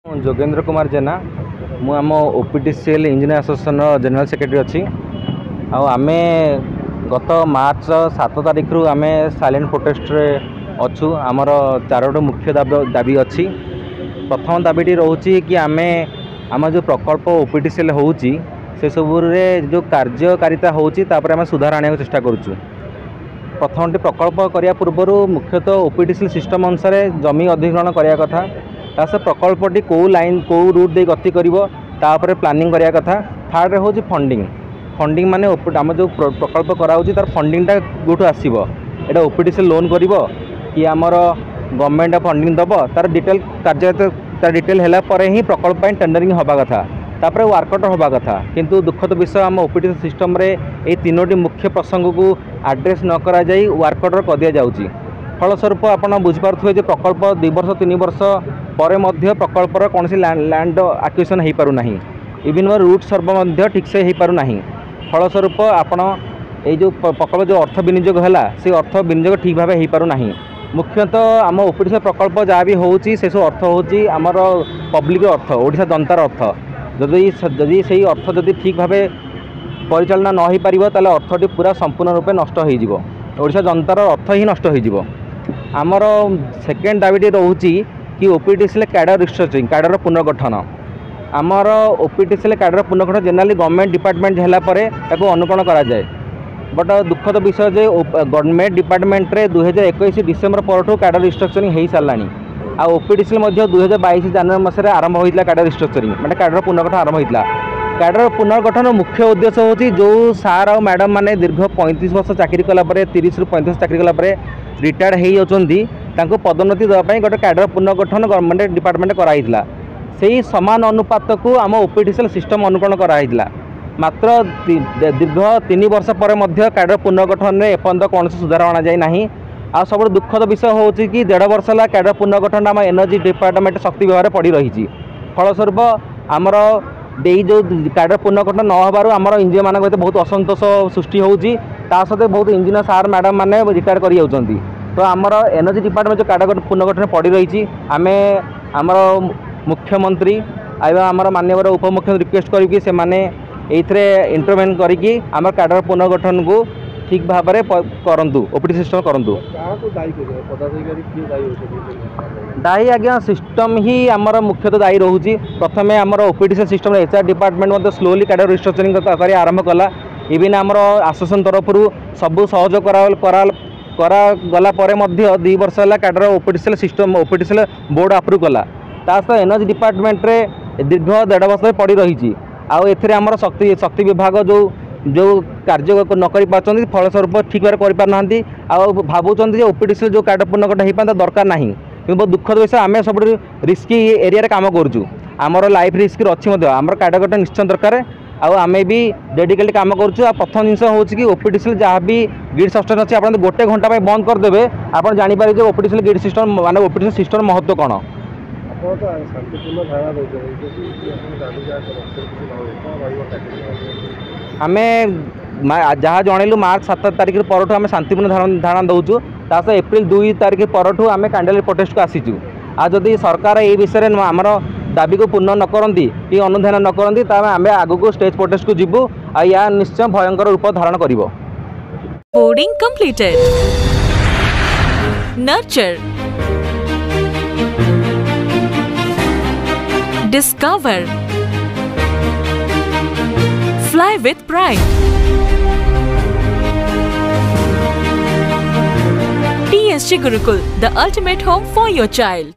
जोगेंद्र कुमार जेना आम ओपीटीसीएल engineer association general secretary अच्छी आम गत मार्च 7 तारिख रु आम साइलेंट प्रोटेस्ट रे अच्छु आमर चारोटी मुख्य दाबी अच्छी। प्रथम दाबीटी रोचे कि आम जो प्रकल्प ओपीटीसीएल होउची से सबुरे जो कार्यकारिता होउची तापर आम सुधार आने चेष्टा करूँ। प्रथमटी प्रकल्प करने पूर्व मुख्यतः ओपीटीसीएल सिस्टम अनुसार जमी अधिग्रहण करने कथा से प्रकल्पटी कौ लाइन कौ रूट दे गति कर प्लानिंग करने कथा। थर्ड हूँ फंडिंग माने आम जो प्रकल्प कराऊँ तार फंडिंगटा कौटू आसो यहाँ ओपीटीसीएल लोन कर कि आमर गवर्नमेंट फंडिंग दब तार डिटेल कार्य डिटेल है ही प्रकल्प टेंडरिंग हवा कथा तापर वर्कआउट हवा कथा। किंतु दुखद विषय आम ओपीटीसीएल सिस्टम रे ये तीनोटी मुख्य प्रसंग को आड्रेस न करा जाई वर्कआउट कर दिया जाउची। फलस्वरूप आपड़ बुझीपे जो प्रकल्प 2 वर्ष 3 वर्ष पर प्रकल्पर कौन लैंड एक्विजिशन हो पारना इवन रूट सर्वे ठीक से हो पारना। फलस्वरूप आपण जो प्रकल्प जो अर्थ विनियोग है से अर्थ विनियोग ठीक भाव हो पारना। मुख्यतः आम ओपीटीसीएल प्रकल्प जहाँ भी होची से सब अर्थ होची आमर पब्लिक अर्थ ओडिशा जनतार अर्थ जदि से अर्थ जदि ठीक भाव परिचालना न हो पार ताले अर्थटी पूरा संपूर्ण रूपे नष्ट हो ओडिशा जनतार अर्थ ही नष्ट हो। आमर सेकेंड दाबीटी रोचे कि ओपीटीसीएल कैडर रिस्ट्रक्चरिंग कैडर पुनर्गठन आमर ओपीटीसीएल कैडर पुनर्गठन जेनराली गवर्नमेंट डिपार्टमेंट है अनुकरण कराए। बट दुखद विषय जे गवर्नमेंट डिपार्टमेंट रे 2021 डिसेम्बर पर कैडर रिस्ट्रक्चरिंग हो सारानी आ ओपीटीसीएल 2022 जनवरी मास आरंभ होता कैडर रिस्ट्रक्चरिंग मैंने कैडर पुनर्गठन आरंभ होता। कैडर पुनर्गठन मुख्य उद्देश्य होची जो सार और मैडम माने दीर्घ 35 वर्ष चाकरी कलापर 30 रु 35 चाकरी कलापर रिटायर्ड हो जाती पदोन्नति देवाई गोटे कैडर पुनर्गठन गवर्नमेंट डिपार्टमेंट कराइला से समान अनुपात को आम ओपीटीसीएल सिस्टम अनुकरण कराइला। मात्र दीर्घ 3 वर्ष पर कैडर पुनर्गठन में एपर्यंत कौन सुधार अणा जाए ना। आ सब दुखद विषय हो कि 1.5 वर्ष है कैडर पुनर्गठन आम एनर्जी डिपार्टमेंट शक्ति विभाग पड़ रही। फलस्वरूप आमर जो कैडर पुनर्गठन न होबारु आमर इंजीनियर मान बहुत असंतोष सृष्टि होती सहित बहुत इंजीनियर सार मैडम मैंने रिटायर कर जाउछंती। तो आमर एनर्जी डिपार्टमेंट जो कैडर पुनर्गठन पड़ रही आम आमर मुख्यमंत्री आमर माननीय उपमुख्यमंत्री रिक्वेस्ट करी से माने इंटरवेन करी आम कैडर पुनर्गठन को ठीक भाव में करूँ ओपीटीसीएल सिस्टम करूँ। दायी आज्ञा सिस्टम ही आमर मुख्यतः दायी रोचे। प्रथम आमर OPTCL system HR department slowly cadre restructuring कर आरंभ कला। इवन आमर आसोसिएशन तरफ सबू सहयोग करागला 2 वर्ष है कैडर ओपीटीसीएल सिस्टम ओपीटीसीएल बोर्ड अप्रूव कला सहित एनर्जी डिपार्टमेंट रे दीर्घ 1.5 वर्ष पड़ रही आमर शक्ति विभाग जो कार्य न कर पार्टी फलस्वरूप ठीक भाव करना भावुं ओपीटीसीएल जो कैडर पुनर्गठन हो पाता दरकार ना। कि बहुत दुखद विषय आम सब रिस्की एरिया काम करूँ आमर लाइफ रिस्क अच्छी आमर कैडर गठन निश्चय दरकार आम भी डेडिकेटली काम करूँ। प्रथम जिनस हूँ कि ओपीटीसीएल जहाँ भी ग्रिड सिस्टम अच्छी आप 1 घंटा बंद करदे आप जापर ओपीटीसीएल ग्रिड सिस्टम माने ओपीटीसीएल सिस्टम महत्व कौन। आम जहाँ जनइलु मार्च 7 तारिख पर आम शांतिपूर्ण धारणा दौचु सहित एप्रिल 2 तारिख पर आम कैंडल प्रोटेस्ट को आसीचु। आ जदि सरकार ये विषय में आमर दाबी को पूर्ण न करती कि अनुधान न करती आम आग को स्टेज प्रोटेस्ट को जीवु या निश्चय भयंकर रूप धारण कर। Boarding completed nurture discover fly with pride TSG Gurukul, the ultimate home for your child.